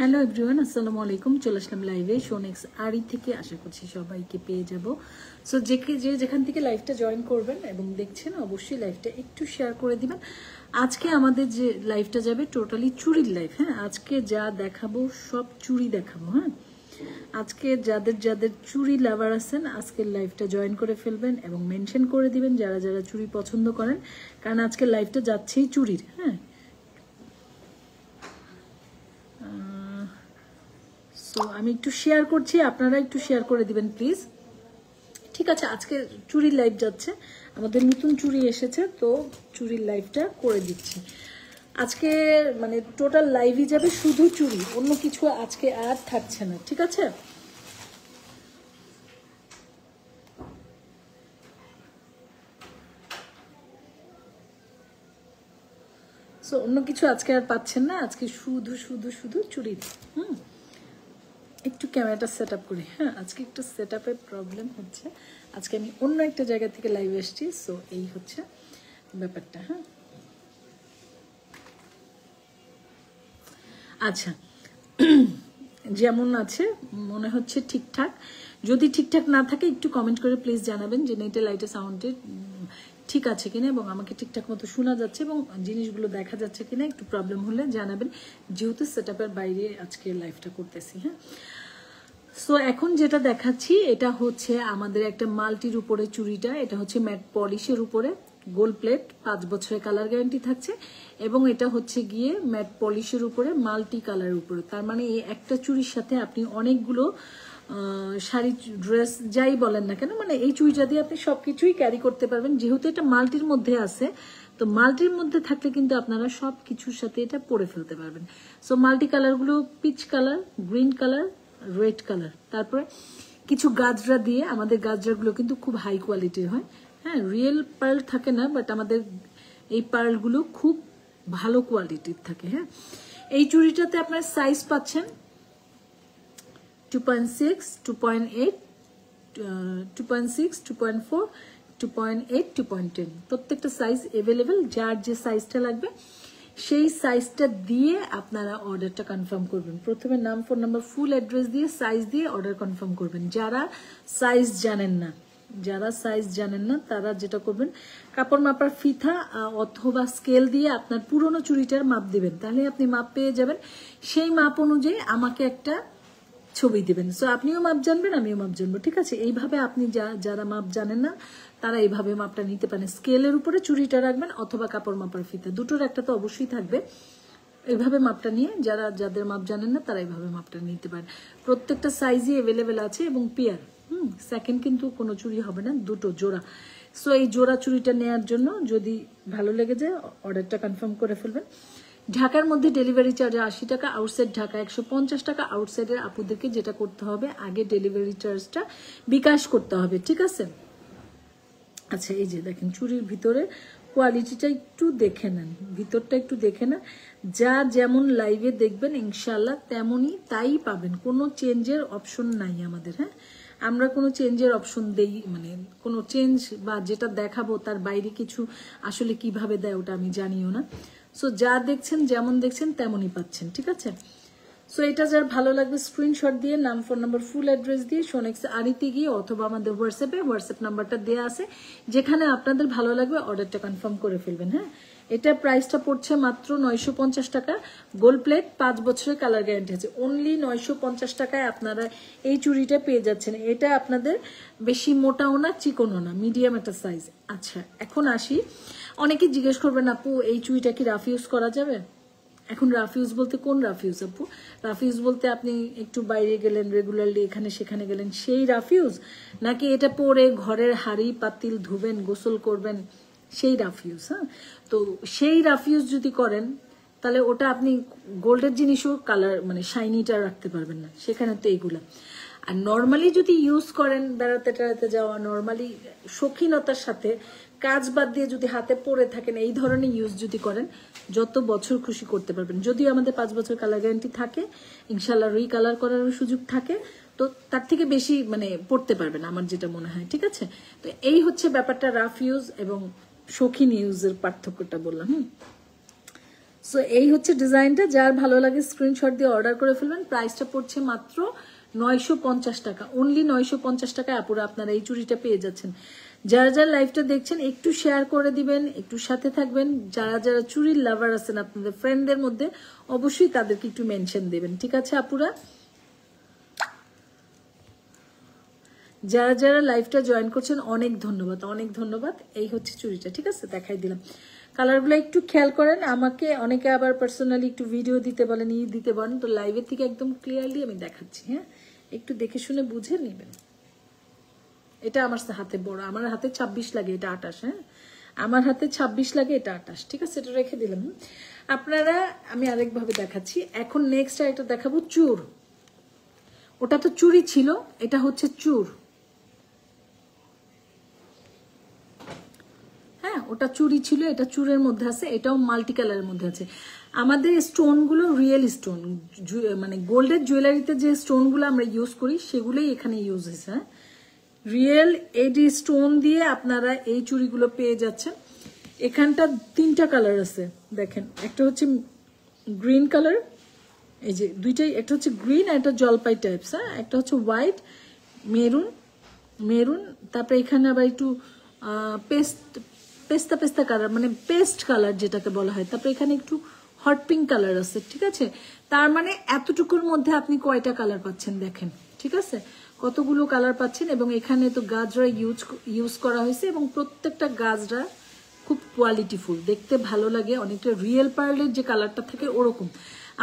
Hello everyone, আসসালামু আলাইকুম। চলে আসলাম লাইভে শোনেক্স আরি থেকে। আশা করছি সবাইকে পেয়ে যাব। সো যেখান থেকে লাইভটা জয়েন করবেন এবং দেখছেন অবশ্যই লাইভটা একটু শেয়ার করে দিবেন। আজকে আমাদের যে লাইভটা যাবে টোটালি চুরির লাইভ। হ্যাঁ, আজকে যা দেখাবো সব চুরি দেখাবো। হ্যাঁ, আজকে যাদের যাদের চুরি লাভার আছেন আজকের লাইভটা জয়েন করে ফেলবেন এবং মেনশন করে দিবেন যারা যারা চুরি পছন্দ করেন, কারণ আজকের লাইভটা যাচ্ছেই চুরির। হ্যাঁ, সো আমি একটু শেয়ার করছি, আপনারা একটু শেয়ার করে দিবেন প্লিজ। ঠিক আছে, আজকে চুরির লাইভ যাচ্ছে, আমাদের নতুন চুরি এসেছে, তো চুরির লাইভটা করে দিচ্ছি আজকে। মানে টোটাল লাইভই যাবে শুধু চুরি, অন্য কিছু আজকে আর থাকছে না। ঠিক আছে, সো অন্য কিছু আজকে আর পাচ্ছেন না, আজকে শুধু শুধু শুধু চুরি। একটু ক্যামেরাটা সেট আপ করি। হ্যাঁ, আজকে একটু সেট আপের প্রবলেম হচ্ছে, আজকে আমি অন্য একটা জায়গা থেকে লাইভ এসেছি। সো এই হচ্ছে ব্যাপারটা। হ্যাঁ, আচ্ছা, যেমন আছে মনে হচ্ছে ঠিকঠাক। যদি ঠিকঠাক না থাকে একটু কমেন্ট করে প্লিজ জানাবেন যে নেটে লাইটে সাউন্ডে ঠিক আছে কিনা এবং আমাকে ঠিকঠাক মতো শোনা যাচ্ছে এবং জিনিসগুলো দেখা যাচ্ছে কিনা। একটু প্রবলেম হলে জানাবেন, যেহেতু সেট আপের বাইরে আজকে লাইভটা করতেছি। হ্যাঁ, সো এখন যেটা দেখাচ্ছি এটা হচ্ছে আমাদের একটা মাল্টির উপরে চুড়িটা। এটা হচ্ছে ম্যাট পলিশের উপরে গোল্ড প্লেট, 5 বছরের কালার গ্যারান্টি থাকছে এবং এটা হচ্ছে গিয়ে ম্যাট পলিশের উপরে মাল্টি কালারের উপরে। তার মানে এই একটা চুড়ির সাথে আপনি অনেকগুলো শাড়ি, ড্রেস যাই বলেন না কেন, মানে এই চুড়িটা দিয়ে আপনি সবকিছুই ক্যারি করতে পারবেন। যেহেতু এটা মাল্টির মধ্যে আছে, তো মাল্টির মধ্যে থাকলে কিন্তু আপনারা সব কিছুর সাথে এটা পরে ফেলতে পারবেন। সো মাল্টি কালারগুলো peach colour, green colour, red colour, তারপরে কিছু গাজরা দিয়ে, আমাদের গাজরাগুলো কিন্তু খুব হাই কোয়ালিটির হয়। হ্যাঁ, রিয়েল পার্ল থাকে না, বাট আমাদের এই পার্লগুলো খুব ভালো কোয়ালিটির থাকে। হ্যাঁ, এই চুড়িটাতে আপনার সাইজ পাচ্ছেন 2.6, 2.8, 2.6, 2.4, 2.8, 2.10 প্রত্যেকটা সাইজ এভেলেবেল। যার যে সাইজটা লাগবে সেই সাইজটা দিয়ে আপনারা অর্ডারটা কনফার্ম করবেন। প্রথমে নাম, ফোন নাম্বার, ফুল অ্যাড্রেস দিয়ে সাইজ দিয়ে অর্ডার কনফার্ম করবেন। যারা সাইজ জানেন না তারা যেটা করবেন, কাপড় মাপার ফিতা অথবা স্কেল দিয়ে আপনার পুরনো চুড়িটার মাপ দিবেন, তাহলে আপনি মাপ পেয়ে যাবেন। সেই মাপ অনুযায়ী আমাকে একটা ছবি দিবেন। সো আপনিও মাপ জানবেন, আমিও মাপ জানবো। ঠিক আছে, এইভাবে আপনি যারা মাপ জানেন না তারা এইভাবে মাপটা নিতে পারেন। স্কেলের উপরে চুড়িটা রাখবেন অথবা কাপড় মাপার ফিতা, দুটোর একটা তো অবশ্যই থাকবে। এইভাবে মাপটা নিয়ে যাদের মাপ জানেন না তারা এইভাবে মাপটা নিতে পারেন। প্রত্যেকটা সাইজই অ্যাভেলেবেল আছে এবং পেয়ার। সেকেন্ড কিন্তু কোনো চুড়ি হবে না, দুটো জোড়া। সো এই জোড়া চুড়িটা নেওয়ার জন্য যদি ভালো লেগে যায় অর্ডারটা কনফার্ম করে ফেলবেন। ঢাকার মধ্যে ডেলিভারি চার্জ 80 টাকা, আউটসাইড ঢাকা 150 টাকা। আউটসাইডের আপুদেরকে যেটা করতে হবে, আগে ডেলিভারি চার্জটা বিকাশ করতে হবে। ঠিক আছে, আচ্ছা, এই যে দেখেন চুড়ির ভিতরে কোয়ালিটিটা একটু দেখে নেন, ভিতরটা একটু দেখে নেন। যা যেমন লাইভে দেখবেন ইনশাল্লাহ তেমনই তাই পাবেন, কোনো চেঞ্জের অপশন নাই আমাদের। হ্যাঁ, আমরা কোনো চেঞ্জের অপশন দেই, মানে কোনো চেঞ্জ বা যেটা দেখাবো তার বাইরে কিছু আসলে কিভাবে দেয় ওটা আমি জানিও না। সো যা দেখছেন যেমন দেখছেন তেমনই পাচ্ছেন। ঠিক আছে, সো এটা যার ভালো লাগবে স্ক্রিনশট দিয়ে নাম, ফোন নাম্বার, ফুল অ্যাড্রেস দিয়ে শোনেক্স আরিতে গিয়ে অথবা আমাদের হোয়াটসঅ্যাপ নাম্বারটা দেওয়া আছে, যেখানে আপনাদের ভালো লাগবে অর্ডারটা কনফার্ম করে ফেলবেন। হ্যাঁ, এটা প্রাইসটা পড়ছে মাত্র 950 টাকা। গোল্ড প্লেট, 5 বছরের কালার গ্যারান্টি আছে। অনলি 950 টাকায় আপনারা এই চুড়িটা পেয়ে যাচ্ছেন। এটা আপনাদের বেশি মোটাও না চিকনও না, মিডিয়াম একটা সাইজ। আচ্ছা, এখন আসি, অনেকে জিজ্ঞেস করবেন আপু এই চুড়িটা কি রাফ ইউজ করা যাবে? এখন রাফ ইউজ বলতে কোন রাফ ইউজ আপু? রাফ ইউজ বলতে আপনি একটু বাইরে গেলেন, রেগুলারলি এখানে সেখানে গেলেন, সেই রাফ ইউজ, নাকি এটা পরে ঘরের হাঁড়ি পাতিল ধুবেন, গোসল করবেন, সেই রাফ ইউজ? হ্যাঁ, তো সেই রাফ ইউজ যদি করেন তাহলে ওটা আপনি গোল্ডের জিনিসও কালার মানে শাইনিটা রাখতে পারবেন না, সেখানে তো এইগুলা। আর নর্মালি যদি ইউজ করেন, বেড়াতে টেড়াতে যাওয়া, নর্মালি শৌখিনতার সাথে কাজ বাদ দিয়ে যদি হাতে পরে থাকেন, এই ধরনের ইউজ যদি করেন যত বছর খুশি করতে পারবেন। যদিও আমাদের 5 বছর কালার গ্যারান্টি থাকে, ইনশাল্লাহ রিকালার করারও সুযোগ থাকে, তো তার থেকে বেশি মানে পড়তে পারবেন আমার যেটা মনে হয়। ঠিক আছে, তো এই হচ্ছে ব্যাপারটা, রাফ ইউজ এবং শৌখিন ইউজের পার্থক্যটা বললাম। সো এই হচ্ছে ডিজাইনটা, যার ভালো লাগে স্ক্রিনশট দিয়ে অর্ডার করে ফেলবেন। প্রাইসটা পড়ছে মাত্র 950 টাকা, অনলি 950 টাকা আপুরা আপনারা এই চুড়িটা পেয়ে যাচ্ছেন। যারা যারা লাইভটা দেখছেন একটু শেয়ার করে দিবেন, একটু সাথে থাকবেন। যারা যারা চুড়ির লাভার আছেন আপনাদের ফ্রেন্ডদের মধ্যে অবশ্যই তাদেরকে একটু মেনশন দেবেন, ঠিক আছে আপুরা? যারা যারা লাইভটা জয়েন করছেন অনেক ধন্যবাদ, অনেক ধন্যবাদ। এই হচ্ছে চুড়িটা, ঠিক আছে, দেখাই দিলাম। কালারগুলো একটু খেয়াল করেন, আমাকে অনেকে আবার পার্সোনালি একটু ভিডিও দিতে বলেন, দিতে বলেন, তো লাইভের থেকে একদম ক্লিয়ারলি আমি দেখাচ্ছি। হ্যাঁ, একটু দেখে শুনে বুঝে নেবেন। এটা আমার হাতে বড়, আমার হাতে 26 লাগে, এটা 28। হ্যাঁ, আমার হাতে 26 লাগে, এটা 28, ঠিক আছে, এটা রেখে দিলাম। আপনারা, আমি আরেকভাবে দেখাচ্ছি। এখন নেক্সট আরেকটা দেখাবো চুর। ওটা তো চুড়ি ছিল, এটা হচ্ছে চুর। হ্যাঁ, ওটা চুড়ি ছিল, এটা চুরের মধ্যে আছে, এটাও মাল্টি কালারের মধ্যে আছে। আমাদের স্টোনগুলো রিয়েল স্টোন, মানে গোল্ডের জুয়েলারিতে যে স্টোনগুলো আমরা ইউজ করি সেগুলোই এখানে ইউজ হয়েছে। হ্যাঁ, রিয়েল এডি স্টোন দিয়ে আপনারা এই চুড়িগুলো পেয়ে যাচ্ছেন। এখানটা 3টা কালার আছে, দেখেন, একটা হচ্ছে গ্রিন কালার, এই যে দুইটাই, একটা হচ্ছে গ্রিন আর একটা জলপাই টাইপস। হ্যাঁ, একটা হচ্ছে হোয়াইট, মেরুন, মেরুন, তারপরে এখানে আবার একটু পেস্তা পেস্তা কালার, মানে পেস্ট কালার যেটাকে বলা হয়। তারপরে এখানে একটু হট পিঙ্ক কালার আছে, ঠিক আছে। তার মানে এতটুকুর মধ্যে আপনি কয়টা কালার পাচ্ছেন দেখেন, ঠিক আছে, কতগুলো কালার পাচ্ছেন। এবং এখানে তো গাজরা ইউজ করা হয়েছে, এবং প্রত্যেকটা গাজরা খুব কোয়ালিটিফুল, দেখতে ভালো লাগে, অনেকটা রিয়েল পার্লের যে কালারটা থাকে ওরকম।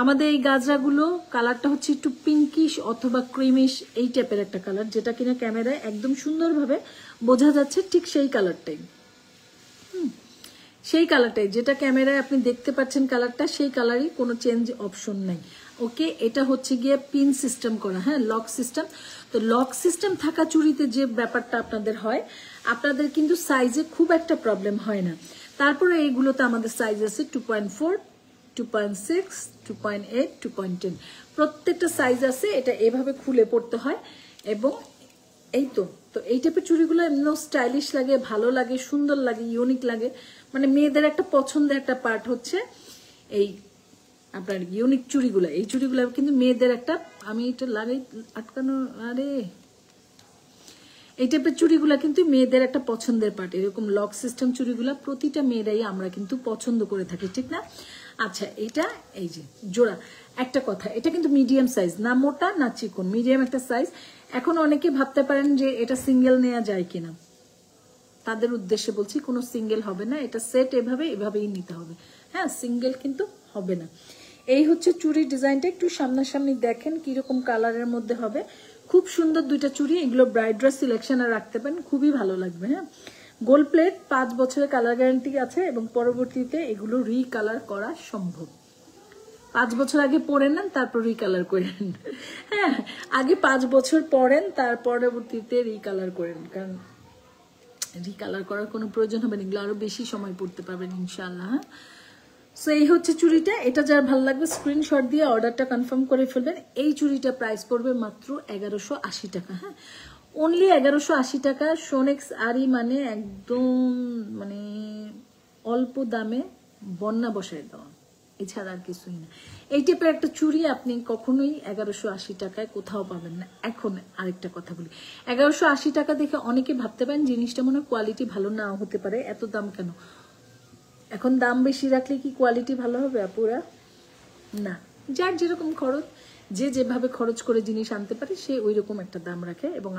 আমাদের এই গাজরাগুলো কালারটা হচ্ছে একটু পিঙ্কিশ অথবা ক্রিমিশ, এই টাইপের একটা কালার, যেটা কিনা ক্যামেরায় একদম সুন্দরভাবে বোঝা যাচ্ছে, ঠিক সেই কালারটাই। সেই কালারটাই যেটা ক্যামেরায় আপনি দেখতে পাচ্ছেন, কালারটা সেই কালারই, কোনো চেঞ্জ অপশন নাই। ওকে, এটা হচ্ছে গিয়ে পিন সিস্টেম করা, হ্যাঁ, লক সিস্টেম। তো লক সিস্টেম থাকা চুড়িতে যে ব্যাপারটা আপনাদের হয়, আপনাদের কিন্তু সাইজে খুব একটা প্রবলেম হয় না। তারপরে এইগুলোতে আমাদের সাইজ আছে 2.4, 2.6, 2.8, 2.10, প্রত্যেকটা সাইজ আছে। এটা এভাবে খুলে পড়তে হয়। এবং এই তো এই টাইপের চুড়িগুলো এমনি স্টাইলিশ লাগে, ভালো লাগে, সুন্দর লাগে, ইউনিক লাগে। মানে মেয়েদের একটা পছন্দের একটা পার্ট হচ্ছে এই আপনার ইউনিক চুড়িগুলো। এই চুড়িগুলো কিন্তু মেয়েদের একটা, আমি এটা লাগাই আটকানো, আরে এই টাইপের চুড়িগুলো কিন্তু মেয়েদের একটা পছন্দের পার্ট। এরকম লক সিস্টেম চুড়িগুলো প্রতিটা মেয়েরাই আমরা কিন্তু পছন্দ করে থাকি, ঠিক না? আচ্ছা, এটা এই যে জোড়া, একটা কথা, এটা কিন্তু মিডিয়াম সাইজ, না মোটা না চিকন, মিডিয়াম একটা সাইজ। এখন অনেকে ভাবতে পারেন যে এটা সিঙ্গেল নেওয়া যায় কিনা, তাদের উদ্দেশ্যে বলছি, কোনো সিঙ্গেল হবে না, এটা সেট এভাবেই নিতে হবে। হ্যাঁ, সিঙ্গেল কিন্তু হবে না। এই হচ্ছে চুড়ির ডিজাইনটা, একটু সামনাসামনি দেখেন কিরকম কালারের মধ্যে হবে। খুব সুন্দর দুইটা চুড়ি, এগুলো ব্রাইডরা সিলেকশনে রাখতে পারেন, খুবই ভালো লাগবে। হ্যাঁ, গোল্ড প্লেট, 5 বছরের কালার গ্যারান্টি আছে, এবং পরবর্তীতে এগুলো রিকালার করা সম্ভব। 5 বছর আগে পরেন নেন, তারপর রিকালার করেন। হ্যাঁ, আগে 5 বছর পরেন, তার পরবর্তীতে রিকালার করেন, কারণ রিকালার করার কোনো প্রয়োজন হবে না, এগুলো আরো বেশি সময় পড়তে পারবেন ইনশাআল্লাহ। হ্যাঁ, সো এই হচ্ছে চুড়িটা। এটা যার ভালো লাগবে স্ক্রিনশট দিয়ে অর্ডারটা কনফার্ম করে ফেলবেন। এই চুড়িটা প্রাইস পড়বে মাত্র 1180 টাকা। হ্যাঁ, অনলি 1180 টাকা। সোনেক্স আরি মানে একদম, মানে অল্প দামে বন্যা বসায় দেওয়া, এছাড়া আর কিছুই না। এই টাইপের একটা চুড়ি আপনি কখনোই 1180 টাকায় কোথাও পাবেন না। এখন আরেকটা কথা বলি, 1180 টাকা দেখে অনেকে ভাবতে পারেন জিনিসটা মনে কোয়ালিটি ভালো নাও হতে পারে, এত দাম কেন? এখন দাম বেশি রাখলে কি কোয়ালিটি ভালো হবে আপুরা? না, যার যেরকম খরচ, যে যেভাবে খরচ করে জিনিস আনতে পারে সে ওই রকম একটা দাম রাখে। এবং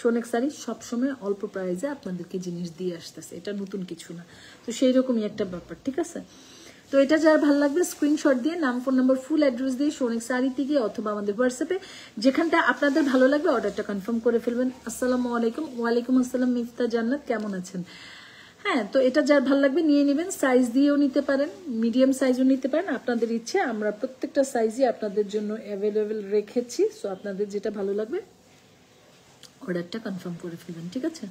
সোনেক শাড়ি সবসময় অল্প প্রাইসে আপনাদেরকে জিনিস দিয়ে আসতেছে, এটা নতুন কিছু না। তো সেই রকমই একটা ব্যাপার, ঠিক আছে। তো এটা যার ভালো লাগবে স্ক্রিনশট দিয়ে নাম, ফোন নাম্বার, ফুল অ্যাড্রেস দিয়ে সোনেক শাড়ি থেকে অথবা আমাদের হোয়াটসঅ্যাপে যেখানটা আপনাদের ভালো লাগবে অর্ডারটা কনফার্ম করে ফেলবেন। আসসালামু আলাইকুম। ওয়ালাইকুম আসসালাম মিফতা জান্নাত, কেমন আছেন? হ্যাঁ, তো এটা যার ভালো লাগবে নিয়ে নেবেন। সাইজ দিয়েও নিতে পারেন, মিডিয়াম সাইজও নিতে পারেন, আপনাদের ইচ্ছে। আমরা প্রত্যেকটা সাইজই আপনাদের জন্য অ্যাভেলেবেল রেখেছি। সো আপনাদের যেটা ভালো লাগবে অর্ডারটা কনফার্ম করে ফেলবেন, ঠিক আছে।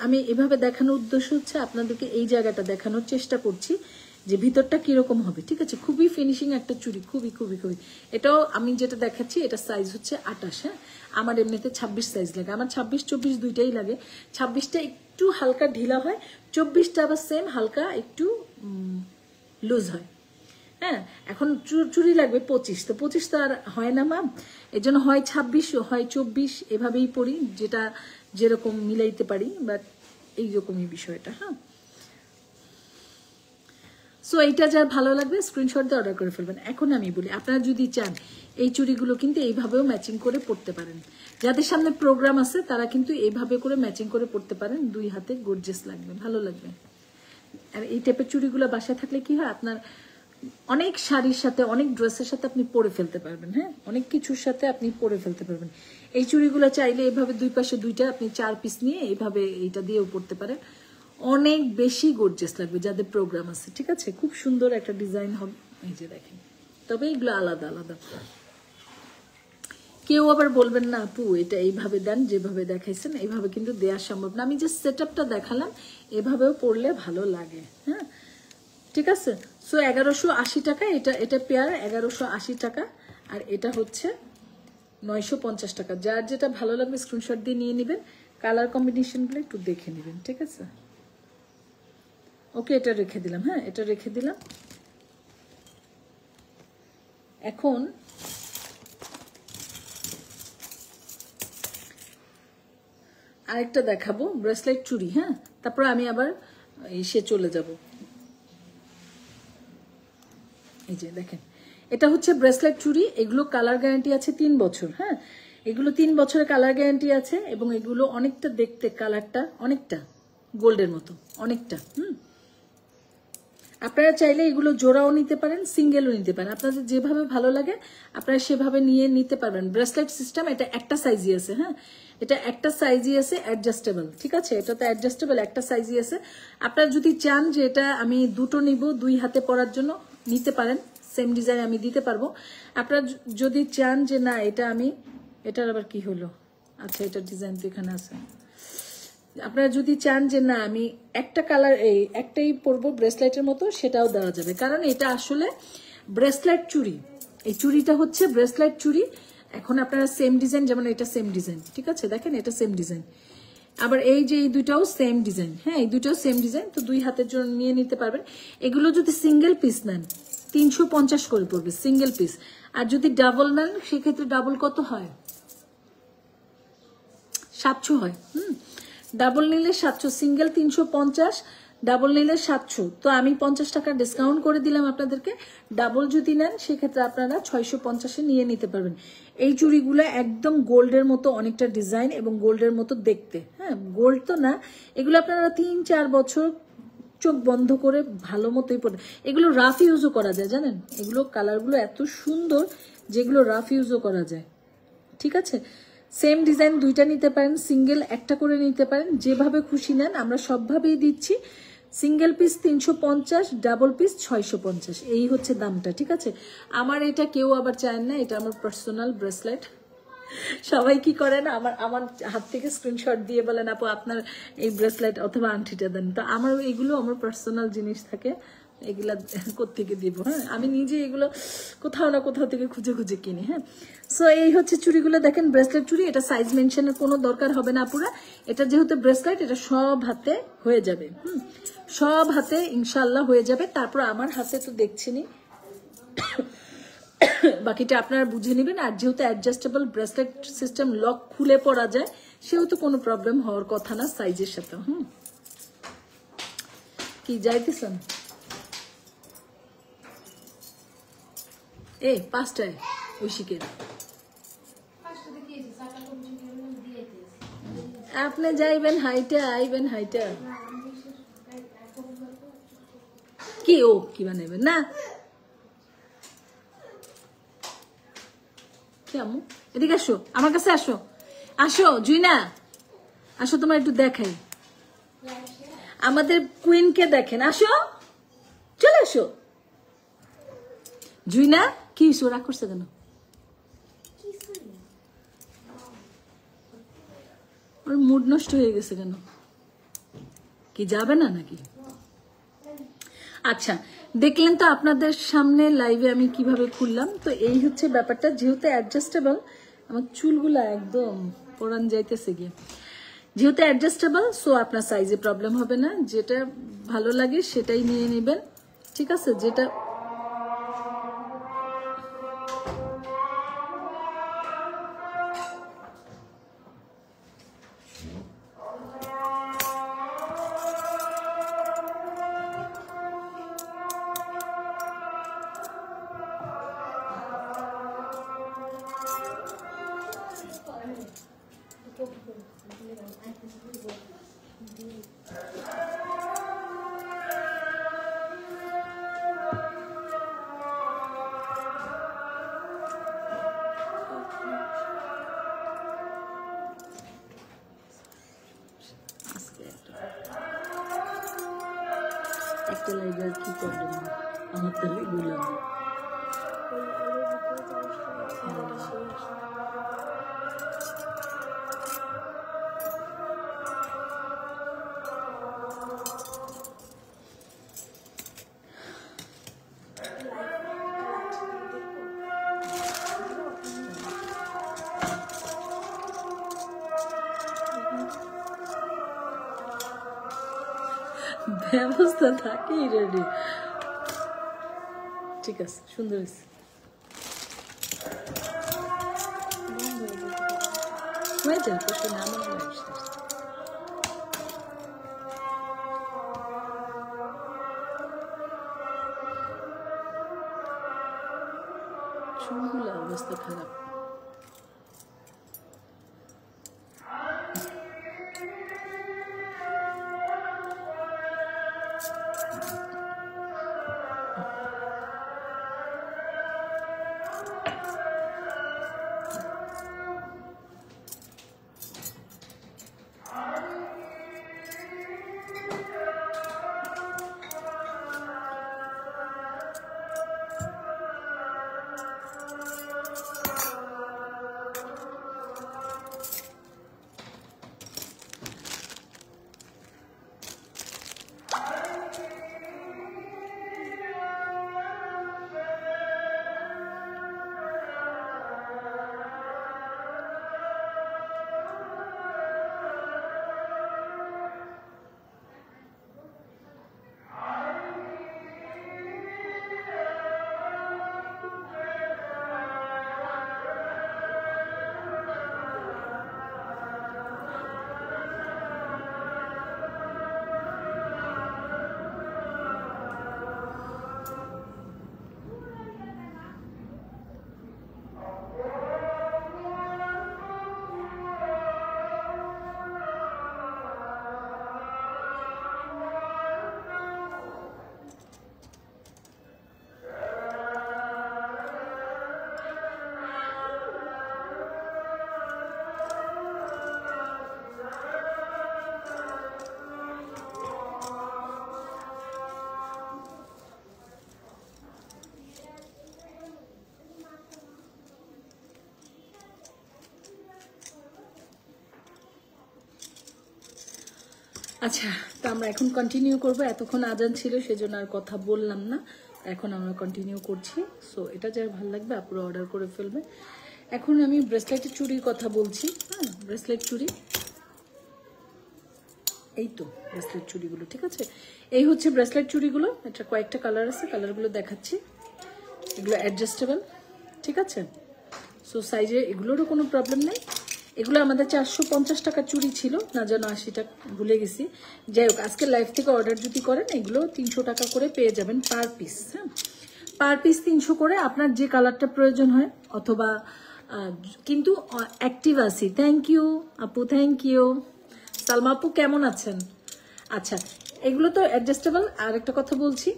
আমি এভাবে দেখানোর উদ্দেশ্য হচ্ছে আপনাদেরকে এই জায়গাটা দেখানোর চেষ্টা করছি যে ভিতরটা কিরকম হবে, ঠিক আছে। খুবই ফিনিশিং একটা চুড়ি, খুবই খুবই খুবই। এটাও আমি যেটা দেখাচ্ছি এটা সাইজ হচ্ছে 28। হ্যাঁ, আমার এমনিতে 26 সাইজ লাগে, আমার 26-24 দুইটাই লাগে। 26টা একটু হালকা ঢিলা হয়, 24টা আবার সেম হালকা একটু লুজ হয়। হ্যাঁ, এখন চুড়ি লাগবে 25, তো 25 তো আর হয় না ম্যাম, এর জন্য হয় 26 হয় 24, এভাবেই পড়ি, যেটা যেরকম মিলাইতে পারি, বাট এইরকমই বিষয়টা। হ্যাঁ, সো এইটা যার ভালো লাগবে স্ক্রিনশট দিয়ে অর্ডার করে ফেলবেন। এখন আমি বলি, আপনারা যদি চান এই চুড়িগুলো কিন্তু এইভাবেও ম্যাচিং করে পড়তে পারেন। যাদের সামনে প্রোগ্রাম আছে তারা কিন্তু এইভাবে করে ম্যাচিং করে পড়তে পারেন, 2 হাতে গর্জিয়াস লাগবে, ভালো লাগবে। আর এই টাইপের চুড়িগুলো বাসায় থাকলে কি হয়, আপনার অনেক শাড়ির সাথে অনেক ড্রেসের সাথে আপনি পরে ফেলতে পারবেন। হ্যাঁ, অনেক কিছুর সাথে আপনি পরে ফেলতে পারবেন। এই চুড়িগুলো চাইলে এইভাবে 2 পাশে 2টা আপনি 4 পিস নিয়ে এইভাবে এইটা দিয়েও পড়তে পারেন, অনেক বেশি গর্জিয়াস লাগবে যাদের প্রোগ্রাম আছে। ঠিক আছে, খুব সুন্দর একটা ডিজাইন হবে, এই যে দেখেন। তবে এইগুলো আলাদা আলাদা, কেউ আবার বলবেন না আপু এটা এইভাবে দেন, যেভাবে দেখাইছেন এইভাবে কিন্তু দেওয়া সম্ভব না। আমি যে সেট আপটা দেখালাম এভাবেও পড়লে ভালো লাগে। হ্যাঁ, ঠিক আছে। সো 1180 টাকা, এটা পেয়ার 1180 টাকা, আর এটা হচ্ছে 950 টাকা। যার যেটা ভালো লাগবে স্ক্রিনশট দিয়ে নিয়ে নেবেন, কালার কম্বিনেশনগুলো একটু দেখে নেবেন। ঠিক আছে, ওকে, এটা রেখে দিলাম। হ্যাঁ, এটা রেখে দিলাম। এখন আরেকটা দেখাবো, ব্রেসলেট চুড়ি। হ্যাঁ, তারপর আমি আবার এসে চলে যাব। এই যে দেখেন, এটা হচ্ছে ব্রেসলেট চুড়ি, এগুলো কালার গ্যারান্টি আছে 3 বছর। হ্যাঁ, এগুলো 3 বছরের কালার গ্যারান্টি আছে, এবং এগুলো অনেকটা দেখতে কালারটা অনেকটা গোল্ডের মতো, অনেকটা। আপনারা চাইলে এগুলো জোড়াও নিতে পারেন, সিঙ্গেলও নিতে পারেন, আপনাদের যেভাবে ভালো লাগে আপনারা সেভাবে নিয়ে নিতে পারবেন। ব্রেসলেট সিস্টেম, এটা একটা সাইজই আছে। হ্যাঁ, এটা একটা সাইজই আছে, অ্যাডজাস্টেবল। ঠিক আছে, এটা তো অ্যাডজাস্টেবল, একটা সাইজই আছে। আপনারা যদি চান যে এটা আমি 2টো নিব 2 হাতে পরার জন্য, নিতে পারেন, সেম ডিজাইন আমি দিতে পারবো। আপনারা যদি চান যে না এটা আমি, এটার আবার কি হলো, আচ্ছা এটার ডিজাইন তো এখানে আছে, আপনারা যদি চান যে না আমি একটা কালার এই একটাই পরবো ব্রেসলেটের মতো, সেটাও দেওয়া যাবে, কারণ এটা আসলে ব্রেসলেট চুড়ি। এই চুড়িটা হচ্ছে ব্রেসলেট চুড়ি। এখন আপনারা সেম ডিজাইন, যেমন এটা সেম ডিজাইন, ঠিক আছে, দেখেন এটা সেম ডিজাইন, আবার এই যে এই দুইটাও সেম ডিজাইন। হ্যাঁ, এই দুইটাও সেম ডিজাইন, তো 2 হাতের জন্য নিয়ে নিতে পারবেন। এগুলো যদি সিঙ্গেল পিস নেন 350 করে পড়বে সিঙ্গেল পিস, আর যদি ডাবল নেন সেক্ষেত্রে ডাবল কত হয়, 700 হয়। ডাবল নিলে 700, সিঙ্গেল 350, ডাবল নিলে 700। তো আমি 50 টাকা ডিসকাউন্ট করে দিলাম আপনাদেরকে। ডাবল যদি নেন সেক্ষেত্রে আপনারা 650-এ নিয়ে নিতে পারবেন। এই চুড়িগুলো একদম গোল্ডের মতো, অনেকটা ডিজাইন এবং গোল্ডের মতো দেখতে। হ্যাঁ, গোল্ড তো না, এগুলো আপনারা 3-4 বছর চোখ বন্ধ করে ভালো মতোই পড়ে। এগুলো রাফ ইউজও করা যায়, জানেন, এগুলো কালারগুলো এত সুন্দর যেগুলো রাফ ইউজও করা যায়। ঠিক আছে, সেম ডিজাইন 2টা নিতে পারেন, সিঙ্গেল একটা করে নিতে পারেন, যেভাবে খুশি নেন, আমরা সবভাবেই দিচ্ছি। সিঙ্গেল পিস 350, ডাবল পিস 650, এই হচ্ছে দামটা। ঠিক আছে, আমার এটা কেউ আবার চায় না, এটা আমার পার্সোনাল ব্রেসলেট। সবাই কি করেন, আমার হাত থেকে স্ক্রিনশট দিয়ে বলেন আপু আপনার এই ব্রেসলেট অথবা আংটিটা দেন, তো আমার এগুলো আমার পার্সোনাল জিনিস থাকে, এগুলা কোত্থেকে দিব। হ্যাঁ, আমি নিজে এগুলো কোথাও না কোথাও থেকে খুঁজে খুঁজে কিনি। হ্যাঁ, সো এই হচ্ছে চুড়িগুলো, দেখেন ব্রেসলেট চুড়ি, এটা সাইজ মেনশনের কোনো দরকার হবে না আপুরা, এটা যেহেতু ব্রেসলেট এটা সব হাতে হয়ে যাবে। সব হাতে ইনশাল্লাহ হয়ে যাবে। তারপর আমার হাতে তো দেখছেনি, বাকিটা আপনারা বুঝে নেবেন। আর যেহেতু অ্যাডজাস্টেবল ব্রেসলেট সিস্টেম, লক খুলে পড়া যায়, সেহেতু কোনো প্রবলেম হওয়ার কথা না সাইজের সাথে। কি যাইতেছেন এ 5টায় ঐশিকের, আপনি যাইবেন হাইটা আইবেন হাইটা, কি ও কি বানাইবেন না, কি আমু এদিকে আসো, আমার কাছে আসো, আসো জুইনা আসো, তোমার একটু দেখাই, আমাদের কুইনকে দেখেন, আসো চলে আসো। জুইনা কি রাগ করছে কেন, ওর মুড নষ্ট হয়ে গেছে কেন, কি যাবে না নাকি? আচ্ছা, দেখলেন তো আপনাদের সামনে লাইভে আমি কিভাবে খুললাম। তো এই হচ্ছে ব্যাপারটা, যেহেতু অ্যাডজাস্টেবল, আমার চুলগুলা একদম পরান যাইতেছে গিয়ে, যেহেতু অ্যাডজাস্টেবল, সো আপনার সাইজে প্রবলেম হবে না, যেটা ভালো লাগে সেটাই নিয়ে নেবেন। ঠিক আছে, যেটা একটা লাইভে আর কি প্রবলেম, আমার তাহলে বললাম ব্যবস্থা থাকেই রেডি। ঠিক আছে, সুন্দর হয়েছে। হয়ে যায় তো, শোনা আমার ব্যবসা। চুলগুলো অবস্থা খারাপ। আচ্ছা, তো আমরা এখন কন্টিনিউ করবো। এতক্ষণ আজান ছিল সেজন্য আর কথা বললাম না, এখন আমরা কন্টিনিউ করছি। সো এটা যার ভালো লাগবে আপুরা অর্ডার করে ফেলবে। এখন আমি ব্রেসলেটের চুড়ির কথা বলছি। হ্যাঁ, ব্রেসলেট চুড়ি, এই তো ব্রেসলেট চুড়িগুলো। ঠিক আছে, এই হচ্ছে ব্রেসলেট চুড়িগুলো। এটা কয়েকটা কালার আছে, কালারগুলো দেখাচ্ছি। এগুলো অ্যাডজাস্টেবল, ঠিক আছে। সো সাইজে এগুলোরও কোনো প্রবলেম নেই। এগুলো আমাদের 450 টাকা চুড়ি ছিল, না যেন 80 টাকা, ভুলে গেছি। যাই হোক, আজকে লাইভ থেকে অর্ডার যদি করেন এগুলো 300 টাকা করে পেয়ে যাবেন পার পিস। হ্যাঁ, পার পিস 300 করে, আপনার যে কালারটা প্রয়োজন হয়। অথবা কিন্তু অ্যাক্টিভ আছি। থ্যাংক ইউ আপু, থ্যাংক ইউ। সালমা আপু কেমন আছেন? আচ্ছা, এগুলো তো অ্যাডজাস্টেবল। আর একটা কথা বলছি,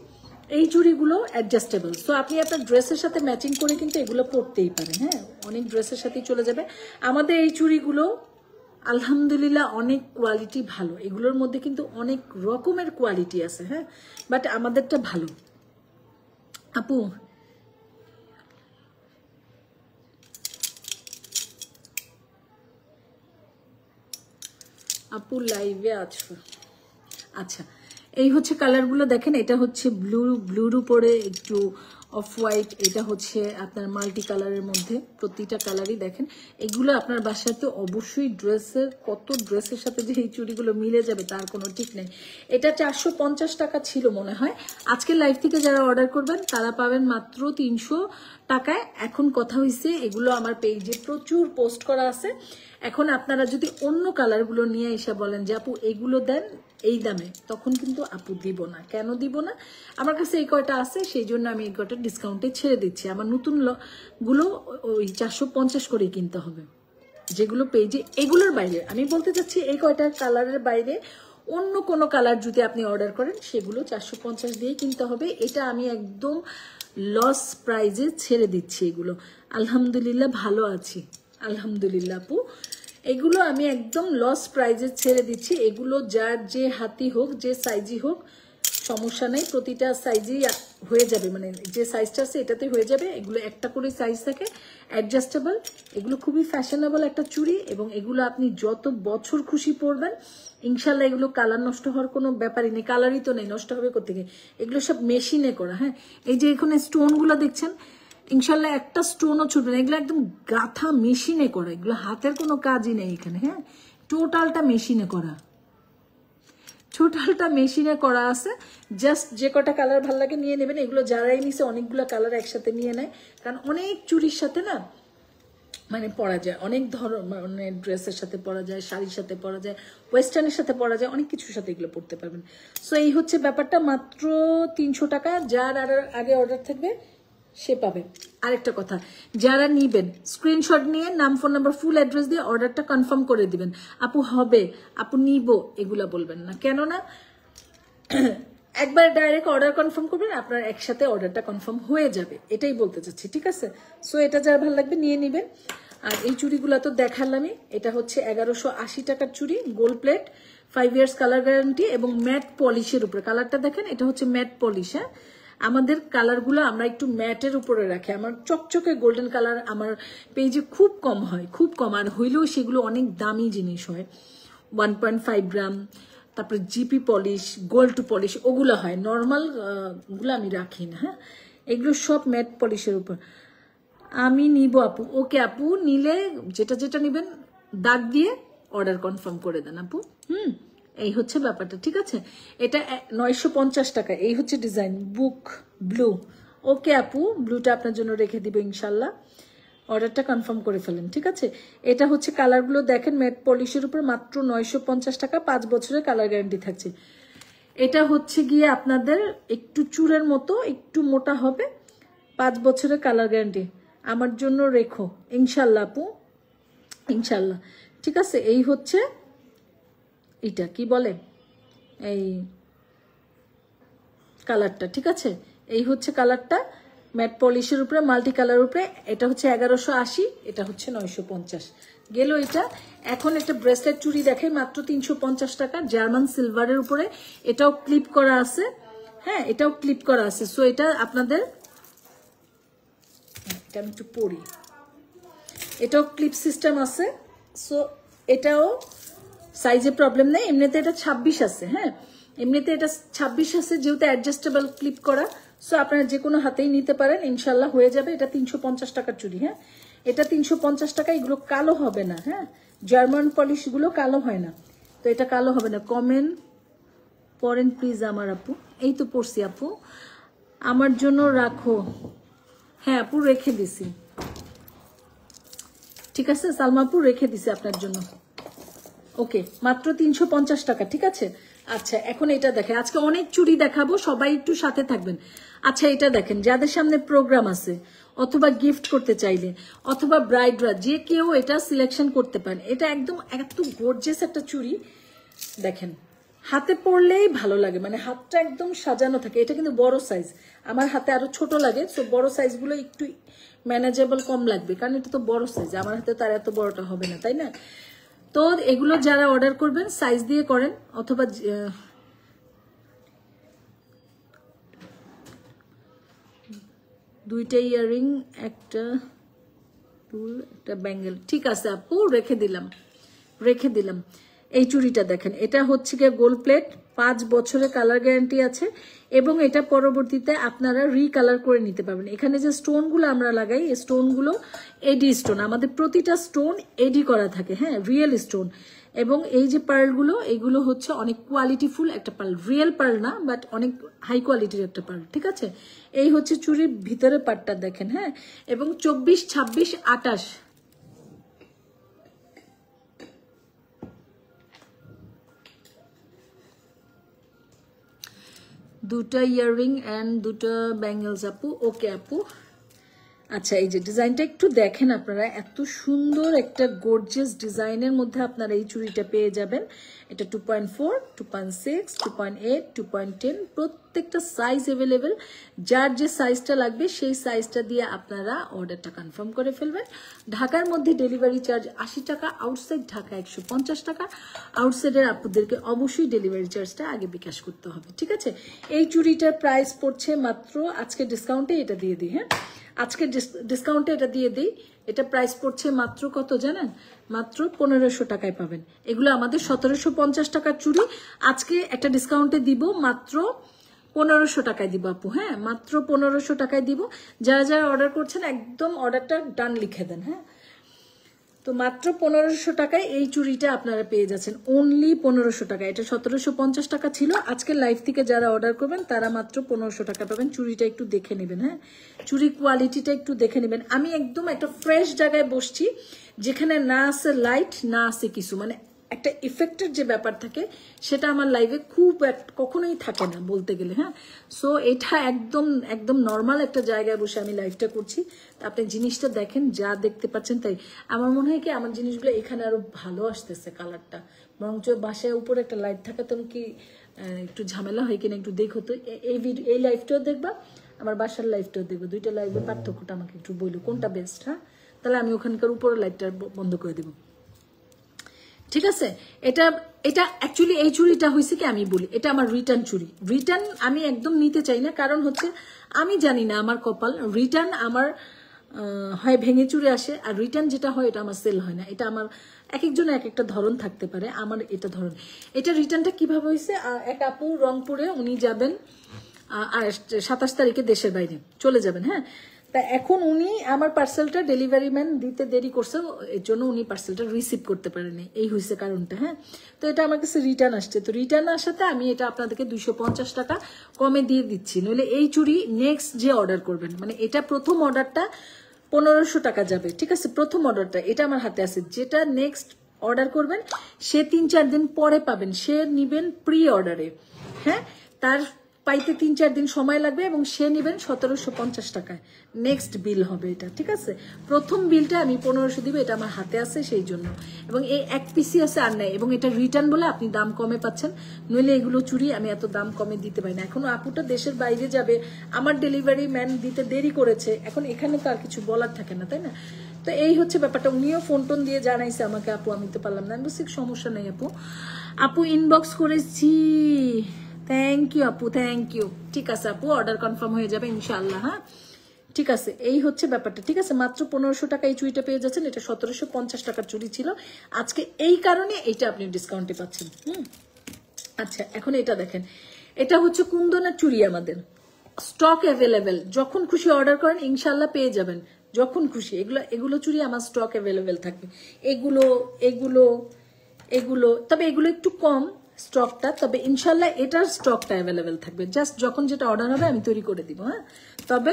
এই চুড়িগুলো অ্যাডজাস্টেবল। সো আপনি আপনার ড্রেসের সাথে ম্যাচিং করে কিন্তু এগুলো পরতেই পারেন। হ্যাঁ, অনেক ড্রেসের সাথেই চলে যাবে। আমাদের এই চুড়িগুলো আলহামদুলিল্লাহ অনেক কোয়ালিটি ভালো। এগুলোর মধ্যে কিন্তু অনেক রকমের কোয়ালিটি আছে। হ্যাঁ, বাট আমাদেরটা ভালো। আপু আপু লাইভে আছো? আচ্ছা, এই হচ্ছে কালারগুলো দেখেন, এটা হচ্ছে ব্লুর উপরে একটু অফ হোয়াইট, এটা হচ্ছে আপনার মাল্টি কালারের মধ্যে, প্রতিটা কালারই দেখেন। এগুলো আপনার বাসাতে অবশ্যই কত ড্রেসের সাথে যে এই চুড়িগুলো মিলে যাবে তার কোনো ঠিক নেই। এটা 450 টাকা ছিল মনে হয়। আজকের লাইভ থেকে যারা অর্ডার করবেন তারা পাবেন মাত্র 300 টাকায়। এখন কথা হয়েছে, এগুলো আমার পেজে প্রচুর পোস্ট করা আছে। এখন আপনারা যদি অন্য কালারগুলো নিয়ে এসে বলেন যে আপু এগুলো দেন এই দামে, তখন কিন্তু আপু দিব না। কেন দিব না? আমার কাছে এই কয়টা আছে, সেই জন্য আমি এই কয়টা ডিসকাউন্টে ছেড়ে দিচ্ছি। আমার নতুন গুলো ওই 450 করেই কিনতে হবে, যেগুলো পেজে এগুলোর বাইরে। আমি বলতে চাচ্ছি এই কয়টা কালারের বাইরে অন্য কোনো কালার যদি আপনি অর্ডার করেন সেগুলো 450 দিয়ে কিনতে হবে। এটা আমি একদম লস প্রাইজে ছেড়ে দিচ্ছি এগুলো। আলহামদুলিল্লাহ ভালো আছি, আলহামদুলিল্লাহ আপু। এগুলো আমি একদম লস প্রাইজে ছেড়ে দিচ্ছি। এগুলো যার যে হাতি হোক, যে সাইজই হোক, সমস্যা নেই, প্রতিটা সাইজই হয়ে যাবে, মানে যে সাইজটা আছে এটাতে হয়ে যাবে। এগুলো একটা করে সাইজ থাকে, অ্যাডজাস্টেবল। এগুলো খুবই ফ্যাশনেবল একটা চুড়ি, এবং এগুলো আপনি যত বছর খুশি পরবেন ইনশাল্লাহ এগুলো কালার নষ্ট হওয়ার কোনো ব্যাপারই নেই। কালারই তো নেই, নষ্ট হবে কোথেকে? এগুলো সব মেশিনে করা। হ্যাঁ, এই যে এখানে স্টোনগুলো দেখছেন, ইনশাল্লাহ একটা স্টোনও ছুটবে না। এগুলো একদম গাথা মেশিনে করা, এগুলো হাতের কোনো কাজই নেই এখানে। হ্যাঁ, টোটালটা মেশিনে করা, টোটালটা মেশিনে করা আছে। জাস্ট যে কটা কালার ভালো লাগে নিয়ে নেবেন। এগুলো যারাই নিছে অনেকগুলো কালার একসাথে নিয়ে নেয়, কারণ অনেক চুড়ির সাথে না মানে পরা যায়, অনেক ধরনের ড্রেসের সাথে পরা যায়, শাড়ির সাথে পরা যায়, ওয়েস্টার্নের সাথে পরা যায়, অনেক কিছুর সাথে এগুলো পরতে পারবেন। সো এই হচ্ছে ব্যাপারটা, মাত্র 300 টাকা। যার আগে অর্ডার থাকবে সে পাবে। আরেকটা কথা, যারা নিবেন স্ক্রিনশট নিয়ে নাম, ফোন নাম্বার, ফুল অ্যাড্রেস দিয়ে অর্ডারটা কনফার্ম করে দিবেন। আপু হবে, আপু নিব, এগুলা বলবেন না। কেননা একবার ডাইরেক্ট অর্ডার কনফার্ম করবেন, আপনার একসাথে অর্ডারটা কনফার্ম হয়ে যাবে, এটাই বলতে চাচ্ছি। ঠিক আছে? সো এটা যার ভালো লাগবে নিয়ে নেবেন। আর এই চুড়িগুলো তো দেখালামই। এটা হচ্ছে 1180 টাকার চুড়ি, gold plate, 5 years colour guarantee এবং ম্যাট পলিশের উপরে। কালারটা দেখেন, এটা হচ্ছে ম্যাট পলিশ। হ্যাঁ, আমাদের কালারগুলো আমরা একটু ম্যাটের উপরে রাখি। আমার চকচকে গোল্ডেন কালার আমার পেজে খুব কম হয়, খুব কম। আর হইলেও সেগুলো অনেক দামি জিনিস হয়, 1.5 গ্রাম, তারপরে GP polish, gold two polish, ওগুলো হয়। নর্মাল গুলো আমি রাখি না। হ্যাঁ, এগুলো সব ম্যাট পলিশের উপর। আমি নিব আপু। ওকে আপু, নিলে যেটা যেটা নিবেন দাগ দিয়ে অর্ডার কনফার্ম করে দেন আপু। এই হচ্ছে ব্যাপারটা। ঠিক আছে? এটা 950 টাকা। এই হচ্ছে ডিজাইন, বুক ব্লু। ওকে আপু, ব্লুটা আপনার জন্য রেখে দিব ইনশাল্লাহ। অর্ডারটা কনফার্ম করে ফেলেন। ঠিক আছে? এটা হচ্ছে কালারগুলো দেখেন, ম্যাট পলিশের উপর, মাত্র 950 টাকা, 5 বছরের কালার গ্যারান্টি থাকছে। এটা হচ্ছে গিয়ে আপনাদের একটু চুলের মতো, একটু মোটা হবে, 5 বছরের কালার গ্যারান্টি। আমার জন্য রেখো ইনশাল্লাহ আপু, ইনশাল্লাহ। ঠিক আছে? এই হচ্ছে এটা কি বলে এই কালারটা। ঠিক আছে? এই হচ্ছে কালারটা, ম্যাট পলিশের উপরে, মাল্টি কালার উপরে। এটা হচ্ছে 1180, এটা হচ্ছে 950 গেল এটা। এখন একটা ব্রেসলেট চুড়ি দেখাই, মাত্র 350 টাকা, জার্মান সিলভারের উপরে। এটাও ক্লিপ করা আছে। হ্যাঁ, এটাও ক্লিপ করা আছে। সো এটা আপনাদের, এটা আমি একটু পরি, এটাও ক্লিপ সিস্টেম আছে। সো এটাও সাইজে প্রবলেম নেই। এমনিতে এটা 26 আছে। হ্যাঁ, এমনিতে এটা 26 আছে, যেহেতু অ্যাডজাস্টেবল ক্লিপ করা। সো আপনারা যে কোনো হাতেই নিতে পারেন, ইনশাল্লাহ হয়ে যাবে। এটা 350 টাকার চুড়ি। হ্যাঁ, এটা 350 টাকা। এগুলো কালো হবে না। হ্যাঁ, জার্মান পলিশগুলো কালো হয় না, তো এটা কালো হবে না। কমেন্ট পড়েন প্লিজ আমার আপু। এই তো পড়ছি আপু, আমার জন্য রাখো। হ্যাঁ আপু, রেখে দিছি। ঠিক আছে সালমা আপু, রেখে দিছি আপনার জন্য। ওকে, মাত্র 350 টাকা। ঠিক আছে? আচ্ছা, এখন এটা দেখেন, আজকে অনেক চুড়ি দেখাবো, সবাই একটু সাথে থাকবেন। আচ্ছা, এটা দেখেন, যাদের সামনে প্রোগ্রাম আছে অথবা গিফট করতে চাইলে, অথবা ব্রাইডরা, যে কেউ এটা সিলেকশন করতে পারেন। এটা একদম এত গর্জিয়াস একটা চুড়ি দেখেন, হাতে পরলেই ভালো লাগে, মানে হাতটা একদম সাজানো থাকে। এটা কিন্তু বড় সাইজ, আমার হাতে আরো ছোট লাগে। সো বড় সাইজগুলো একটু ম্যানেজেবল কম লাগবে, কারণ এটা তো বড় সাইজ, আমার হাতে তার এত বড়টা হবে না, তাই না? তো এগুলো যারা অর্ডার করবেন সাইজ দিয়ে করেন, অথবা দুইটা ইয়াররিং, একটা ফুল, একটা ব্যাঙ্গেল। ঠিক আছে আপু, রেখে দিলাম, রেখে দিলাম। এই চুড়িটা দেখেন, এটা হচ্ছে গিয়ে গোল্ড প্লেট, 5 বছরের কালার গ্যারান্টি আছে এবং এটা পরবর্তীতে আপনারা রিকালার করে নিতে পারবেন। এখানে যে স্টোনগুলো আমরা লাগাই এই স্টোনগুলো এডি স্টোন, আমাদের প্রতিটা স্টোন এডি করা থাকে, হ্যাঁ, রিয়েল স্টোন। এবং এই যে পার্লগুলো এগুলো হচ্ছে অনেক কোয়ালিটিফুল একটা পার্ল, রিয়েল পার্ল না বাট অনেক হাই কোয়ালিটির একটা পার্ল, ঠিক আছে। এই হচ্ছে চুড়ির ভিতরে পার্টটা দেখেন, হ্যাঁ, এবং 24, 26, 28 দুটা ইয়াররিং অ্যান্ড দুটা ব্যাঙ্গেলস আপু। ওকে আপু, আচ্ছা এই যে ডিজাইনটা একটু দেখেন আপনারা, এত সুন্দর একটা গর্জিয়াস ডিজাইনের মধ্যে আপনারা এই চুড়িটা পেয়ে যাবেন। এটা 2.4, 2.6, 2.8, 2.10 প্রত্যেকটা সাইজ অ্যাভেলেবেল। যার যে সাইজটা লাগবে সেই সাইজটা দিয়ে আপনারা অর্ডারটা কনফার্ম করে ফেলবেন। ঢাকার মধ্যে ডেলিভারি চার্জ 80 টাকা, আউটসাইড ঢাকা 150 টাকা। আউটসাইডের আপুদেরকে অবশ্যই ডেলিভারি চার্জটা আগে বিকাশ করতে হবে, ঠিক আছে। এই চুড়িটার প্রাইস পড়ছে মাত্র, আজকে ডিসকাউন্টে এটা দিয়ে দিই, হ্যাঁ, আজকে ডিসকাউন্টে এটা দিয়ে দিই। এটা প্রাইস পড়ছে মাত্র কত জানেন? মাত্র 1500 টাকায় পাবেন। এগুলো আমাদের 1750 টাকার চুড়ি, আজকে একটা ডিসকাউন্টে দিব মাত্র 1500 টাকায় দিব আপু, হ্যাঁ, মাত্র 1500 টাকায় দিব। যারা যারা অর্ডার করছেন একদম অর্ডারটা ডান লিখে দেন, হ্যাঁ। তো মাত্র 1500 টাকায় এই চুড়িটা আপনারা পেয়ে যাচ্ছেন, অনলি 1500 টাকা। এটা 1750 টাকা ছিল। আজকে লাইভ থেকে যারা অর্ডার করবেন তারা মাত্র 1500 টাকা পাবেন। চুড়িটা একটু দেখে নেবেন, হ্যাঁ, চুড়ি কোয়ালিটিটা একটু দেখে নেবেন। আমি একদম একটা ফ্রেশ জায়গায় বসছি, যেখানে না আছে লাইট, না আছে কিছু, মানে একটা ইফেক্টের যে ব্যাপার থাকে সেটা আমার লাইভে খুব কখনোই থাকে না বলতে গেলে, হ্যাঁ। সো এটা একদম একদম নর্মাল একটা জায়গায় বসে আমি লাইভটা করছি। আপনি জিনিসটা দেখেন, যা দেখতে পাচ্ছেন তাই। আমার মনে হয় কি আমার জিনিসগুলো এখানে আরো ভালো আসতেছে কালারটা, বরঞ্চ বাসায় উপরে একটা লাইট থাকাতে কি একটু ঝামেলা হয় কিনা একটু দেখো তো। এই লাইভটাও দেখবা, আমার বাসার লাইভটাও দেখবো, দুইটা লাইভের পার্থক্যটা আমাকে একটু বললো কোনটা বেস্ট, হ্যাঁ। তাহলে আমি ওখানকার উপরে লাইটটা বন্ধ করে দেবো, ঠিক আছে। এটা এটা অ্যাকচুয়ালি এই চুড়িটা হয়েছে কি আমি বলি, এটা আমার রিটার্ন চুড়ি। রিটার্ন আমি একদম নিতে চাই না, কারণ হচ্ছে আমি জানি না আমার কপাল, রিটার্ন আমার হয় ভেঙে চুড়ে আসে, আর রিটার্ন যেটা হয় এটা আমার সেল হয় না। এটা আমার এক একজনের এক একটা ধরন থাকতে পারে, আমার এটা ধরন। এটা রিটার্নটা কিভাবে হয়েছে, এক আপু রংপুরে উনি যাবেন 27 তারিখে দেশের বাইরে চলে যাবেন, হ্যাঁ। তা এখন উনি আমার পার্সেলটা ডেলিভারি ম্যান দিতে দেরি করছে, এর জন্য উনি পার্সেলটা রিসিভ করতে পারেনি, এই হয়েছে কারণটা, হ্যাঁ। তো এটা আমার কাছে রিটার্ন আসছে, তো রিটার্ন আসাতে আমি এটা আপনাদেরকে 250 টাকা কমে দিয়ে দিচ্ছি। নইলে এই চুড়ি নেক্সট যে অর্ডার করবেন, মানে এটা প্রথম অর্ডারটা 1500 টাকা যাবে, ঠিক আছে, প্রথম অর্ডারটা এটা আমার হাতে আছে। যেটা নেক্সট অর্ডার করবেন সে 3-4 দিন পরে পাবেন, সে নিবেন প্রি অর্ডারে, হ্যাঁ, তার পাইতে 3-4 দিন সময় লাগবে এবং সে নেবেন 1750 টাকায়, নেক্সট বিল হবে এটা, ঠিক আছে। প্রথম বিলটা আমি 1500 দিব, এটা আমার হাতে আছে সেই জন্য। এবং এই এক পিসি আছে আর নাই, এবং এটা রিটার্ন বলে আপনি দাম কমে পাচ্ছেন, নইলে এগুলো চুরি আমি এত দাম কমে দিতে পারি না। এখনো আপুটা দেশের বাইরে যাবে, আমার ডেলিভারি ম্যান দিতে দেরি করেছে, এখন এখানে তো আর কিছু বলার থাকে না, তাই না। তো এই হচ্ছে ব্যাপারটা। উনিও ফোন টোন দিয়ে জানাইছে আমাকে, আপু আমি তো পারলাম না। আমি বলছি সমস্যা নেই আপু, আপু ইনবক্স করেছি, থ্যাংক ইউ আপু, থ্যাংক ইউ। ঠিক আছে আপু, অর্ডার কনফার্ম হয়ে যাবে ইনশাআল্লাহ, হ্যাঁ, ঠিক আছে। এই হচ্ছে ব্যাপারটা, ঠিক আছে। মাত্র 1500 টাকা এই চুড়িটা পেয়ে যাচ্ছেন। এটা 1750 টাকার চুড়ি ছিল, আজকে এই কারণে এইটা আপনি ডিসকাউন্টে পাচ্ছেন। আচ্ছা, এখন এটা দেখেন, এটা হচ্ছে কুন্দনের চুড়ি, আমাদের স্টক অ্যাভেলেবেল, যখন খুশি অর্ডার করেন ইনশাল্লাহ পেয়ে যাবেন, যখন খুশি। এগুলো চুড়ি আমার স্টক অ্যাভেলেবেল থাকবে। এগুলো এগুলো এগুলো তবে এগুলো একটু কম স্টকটা, তবে ইনশাল্লাহ এটার স্টকটা অ্যাভেলেবেল থাকবে। জাস্ট যখন যেটা অর্ডার হবে আমি তৈরি করে দিব, হ্যাঁ। তবে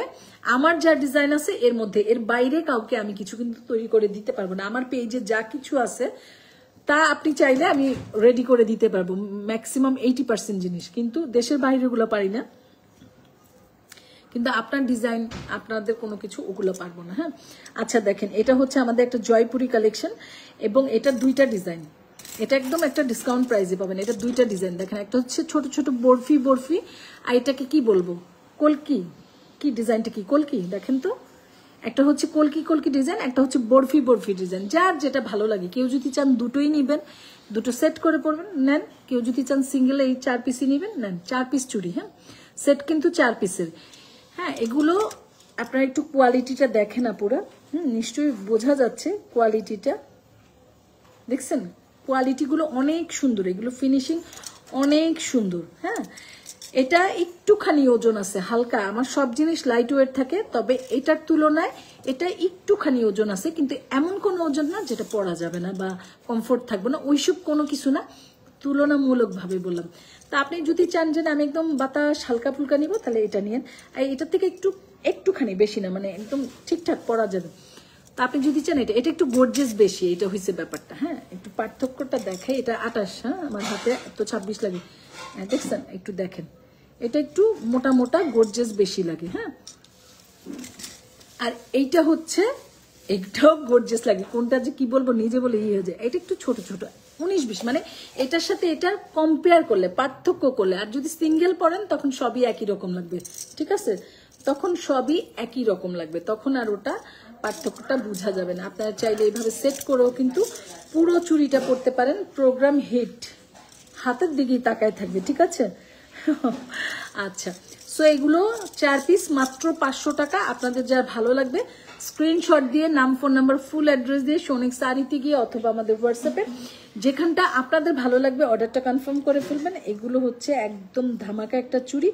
আমার যা ডিজাইন আছে এর মধ্যে, এর বাইরে কাউকে আমি কিছু কিন্তু তৈরি করে দিতে পারবো না। আমার পেজে যা কিছু আছে তা আপনি চাইলে আমি রেডি করে দিতে পারবো, ম্যাক্সিমাম 80% জিনিস, কিন্তু দেশের বাইরেগুলো পারি না। কিন্তু আপনার ডিজাইন, আপনাদের কোনো কিছু ওগুলো পারবো না, হ্যাঁ। আচ্ছা দেখেন, এটা হচ্ছে আমাদের একটা জয়পুরি কালেকশন, এবং এটা দুইটা ডিজাইন, এটা একদম একটা ডিসকাউন্ট প্রাইসে পাবেন। এটা দুইটা ডিজাইন দেখেন, একটা হচ্ছে ছোট ছোট বরফি বরফি, আর এটাকে কি বলবো, কলকি, কি ডিজাইনটা কি কলকি, দেখেন তো, একটা হচ্ছে কলকি কলকি ডিজাইন, একটা হচ্ছে বরফি বরফি ডিজাইন। যার যেটা ভালো লাগে, কেউ যদি চান দুটোই নিবেন, দুটো সেট করে পড়বেন নেন, কেউ যদি চান সিঙ্গেল এই 4 পিসই নিবেন নেন, 4 পিস চুড়ি, হ্যাঁ, সেট কিন্তু 4 পিসের, হ্যাঁ। এগুলো আপনারা একটু কোয়ালিটিটা দেখেন আপুরা, নিশ্চয়ই বোঝা যাচ্ছে কোয়ালিটিটা, দেখছেন কোয়ালিটিগুলো অনেক সুন্দর, এগুলো ফিনিশিং অনেক সুন্দর। হ্যাঁ, এটা একটুখানি ওজন আছে হালকা, আমার সব জিনিস লাইট ওয়েট থাকে, তবে এটার তুলনায় এটা একটুখানি ওজন আছে, কিন্তু এমন কোনো ওজন না যেটা পরা যাবে না বা কমফোর্ট থাকবে না, ওইসব কোনো কিছু না, তুলনামূলকভাবে বললাম। তা আপনি যদি চান যে আমি একদম বাতাস হালকা ফুলকা নিব, তাহলে এটা নিয়েন। আর এটার থেকে একটুখানি বেশি না, মানে একদম ঠিকঠাক পরা যাবে। তা আপনি যদি চান এটা একটু গর্জিয়াস বেশি, এটা হয়েছে ব্যাপারটা। হ্যাঁ, একটু পার্থক্যটা দেখে, এটা 28, হ্যাঁ আমার হাতে তো 26 লাগে, হ্যাঁ দেখছেন, একটু দেখেন, এটা একটু মোটা মোটা গর্জিয়াস বেশি লাগে। হ্যাঁ, আর এইটা হচ্ছে একটাও গর্জিয়াস লাগে, কোনটা যে কি বলবো নিজে বলে হয়ে যায়। এটা একটু ছোট ছোট 19-20, মানে এটার সাথে এটা কম্পেয়ার করলে, পার্থক্য করলে, আর যদি সিঙ্গেল পরেন তখন সবই একই রকম লাগবে, ঠিক আছে, তখন সবই একই রকম লাগবে, তখন আর ওটা পার্থক্যটা বোঝা যাবে না। আপনারা চাইলে এইভাবে সেট করেও কিন্তু পুরো চুড়িটা পরতে পারেন, প্রোগ্রাম হিট হাতের দিকেই তাকায় থাকবে, ঠিক আছে। আচ্ছা, সো এগুলো 4 পিস মাত্র 500 টাকা। আপনাদের যা ভালো লাগবে স্ক্রিনশট দিয়ে নাম, ফোন নাম্বার, ফুল অ্যাড্রেস দিয়ে সনিক শাড়িতে গিয়ে অথবা আমাদের হোয়াটসঅ্যাপে যেখানটা আপনাদের ভালো লাগবে অর্ডারটা কনফার্ম করে ফেলবেন। এগুলো হচ্ছে একদম ধামাকা একটা চুড়ি,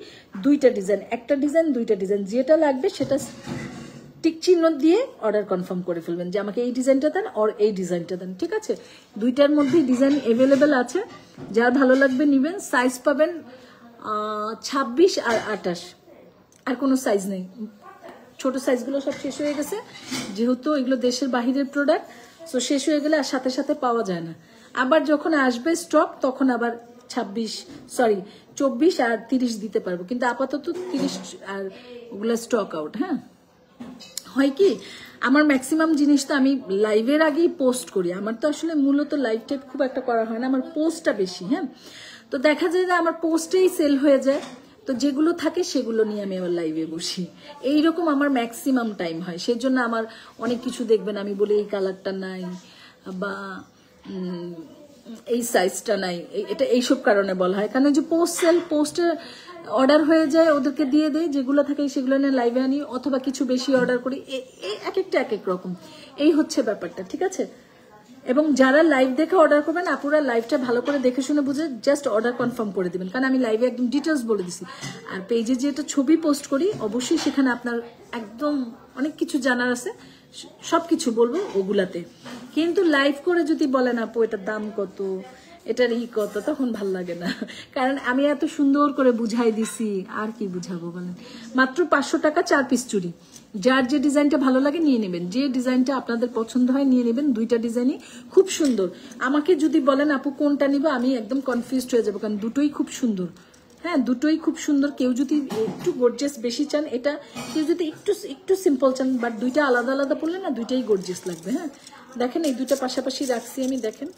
দুইটা ডিজাইন, একটা ডিজাইন দুইটা ডিজাইন, যেটা লাগবে সেটা টিক চিহ্ন দিয়ে অর্ডার কনফার্ম করে ফেলবেন যে আমাকে এই ডিজাইনটা দেন আর এই ডিজাইনটা দেন, ঠিক আছে। দুইটার মধ্যে ডিজাইন অ্যাভেলেবেল আছে, যার ভালো লাগবে নেবেন। সাইজ পাবেন 26 আর 28, আর কোনো সাইজ নেই। ছোট সাইজগুলো সব শেষ হয়ে গেছে, যেহেতু এগুলো দেশের বাহিরের প্রোডাক্ট, সো শেষ হয়ে গেলে আর সাথে সাথে পাওয়া যায় না। আবার যখন আসবে স্টক তখন আবার 24 আর 30 দিতে পারবো, কিন্তু আপাতত 30 আর ওগুলো স্টক আউট। হ্যাঁ, হয় কি আমার ম্যাক্সিমাম জিনিস তো আমি লাইভের আগেই পোস্ট করি, আমার তো আসলে মূলত লাইভ টাইপ খুব একটা করা হয় না, আমার পোস্টটা বেশি। হ্যাঁ, তো দেখা যায় যে আমার পোস্টেই সেল হয়ে যায়, তো যেগুলো থাকে সেগুলো নিয়ে আমি আবার লাইভে বসি, এইরকম আমার ম্যাক্সিমাম টাইম হয়। সেজন্য আমার অনেক কিছু দেখবেন আমি বলি এই কালারটা নাই বা এই সাইজটা নাই, এটা এইসব কারণে বলা হয়, কারণ যে পোস্টে অর্ডার হয়ে যায়, ওদেরকে দিয়ে দেয়, যেগুলো থাকে সেগুলো নিয়ে লাইভে আনি, অথবা কিছু বেশি অর্ডার করি, এক একটা এক এক রকম, এই হচ্ছে ব্যাপারটা, ঠিক আছে। এবং যারা লাইভ দেখে অর্ডার করবেন, আপুরা লাইভটা ভালো করে দেখে শুনে বুঝে জাস্ট অর্ডার কনফার্ম করে দিবেন, কারণ আমি লাইভে একদম ডিটেলস বলে দিছি। আর পেজে যেটা ছবি পোস্ট করি অবশ্যই সেখানে আপনার একদম অনেক কিছু জানার আছে, সবকিছু বলবো ওগুলাতে। কিন্তু লাইভ করে যদি বলেন আপু এটার দাম কত, এটার কত, তখন ভাল লাগে না, কারণ আমি এত সুন্দর করে বুঝাই দিছি, আর কি বুঝাবো বলেন। মাত্র 500 টাকা 4 পিস চুড়ি, যার যে ডিজাইনটা ভালো লাগে নিয়ে নেবেন, যে ডিজাইনটা আপনাদের পছন্দ হয় নিয়ে নেবেন। দুইটা ডিজাইনই খুব সুন্দর, আমাকে যদি বলেন আপু কোনটা নিব আমি একদম কনফিউজড হয়ে যাবো, কারণ দুটোই খুব সুন্দর। হ্যাঁ, দুটোই খুব সুন্দর। কেউ যদি একটু গর্জিয়াস বেশি চান এটা, কেউ যদি একটু সিম্পল চান, বাট দুইটা আলাদা আলাদা পড়লে না দুইটাই গর্জিয়াস লাগবে। হ্যাঁ, দেখেন এই দুইটা পাশাপাশি রাখছি আমি, দেখেন।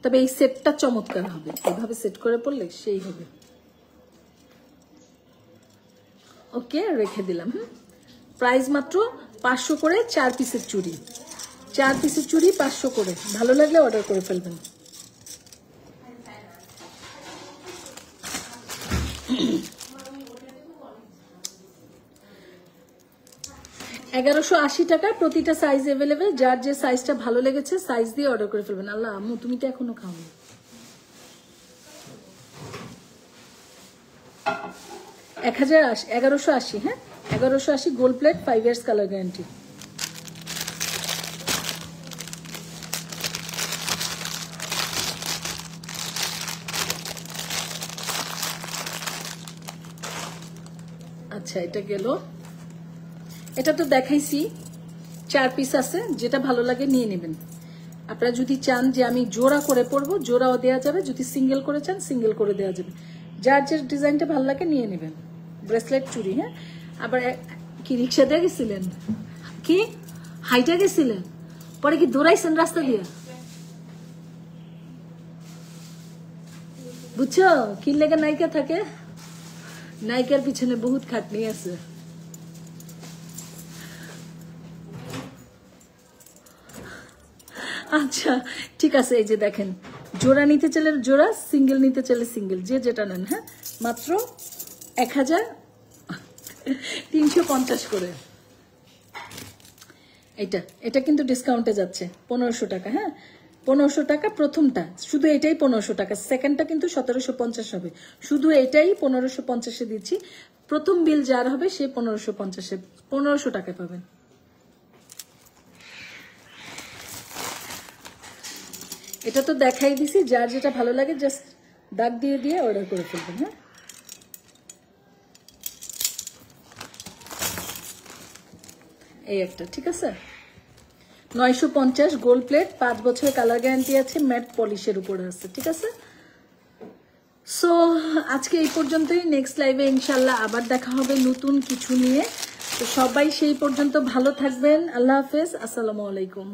তবে এই সেটটা চমৎকার হবে, এভাবে সেট করে পড়লে সেই হবে। ওকে, রেখে দিলাম। প্রাইস মাত্র 500 করে 4 পিসের চুড়ি, 4 পিসের চুড়ি 500 করে। ভালো লাগলে অর্ডার করে ফেলবেন। $1180 টাকা, প্রতিটা সাইজ অ্যাভেলেবেল, যার যে সাইজটা ভালো লেগেছে সাইজ দিয়ে অর্ডার করে ফেলবেন। আল্লাহ আম্মু তুমি তো এখনো খাওনি। 1180, হ্যাঁ 1180, gold plate, 5 years colour guarantee. আচ্ছা, এটা গেল, এটা তো দেখাইছি, 4 পিস আছে, যেটা ভালো লাগে নিয়ে নেবেন। আপনারা যদি চান যে আমি জোড়া করে পরবো, জোড়াও দেওয়া যাবে, যদি সিঙ্গেল করে চান সিঙ্গেল করে দেওয়া যাবে, যার যে ডিজাইনটা ভালো লাগে নিয়ে নেবেন। ব্রেসলেট চুড়ি, হ্যাঁ। আবার কি রিক্সা দিয়ে গেছিলেন, কি হাইটা গেছিলেন, পরে কি দৌড়াইছেন রাস্তা দিয়ে, বুঝছো কি লেগে নায়িকা থাকে, নায়িকার পিছনে বহুত খাটনি আছে। আচ্ছা ঠিক আছে, এই যে দেখেন, জোড়া নিতে চাইলে জোড়া, সিঙ্গেল নিতে চাইলে সিঙ্গেল, যে যেটা নেন। হ্যাঁ, মাত্র 1350 করে। এটা কিন্তু ডিসকাউন্টে যাচ্ছে 1500 টাকা। হ্যাঁ, 1500 টাকা প্রথমটা, শুধু এটাই 1500 টাকা, সেকেন্ডটা কিন্তু 1750 হবে, শুধু এটাই 1550 দিচ্ছি। প্রথম বিল যার হবে সে 1550 টাকা পাবেন। এটা তো দেখাই দিছি, যার যেটা ভালো লাগে জাস্ট দাগ দিয়ে দিয়ে অর্ডার করে ফেলবেন। হ্যাঁ, এই একটা ঠিক আছে। 950 গোল্ড প্লেট, 5 বছরের কালার গ্যারান্টি আছে, ম্যাট পলিশের উপরে আছে। ঠিক আছে, সো আজকে এই পর্যন্তই। নেক্সট লাইভে ইনশাল্লাহ আবার দেখা হবে নতুন কিছু নিয়ে। তো সবাই সেই পর্যন্ত ভালো থাকবেন। আল্লাহ হাফেজ, আসসালামু আলাইকুম।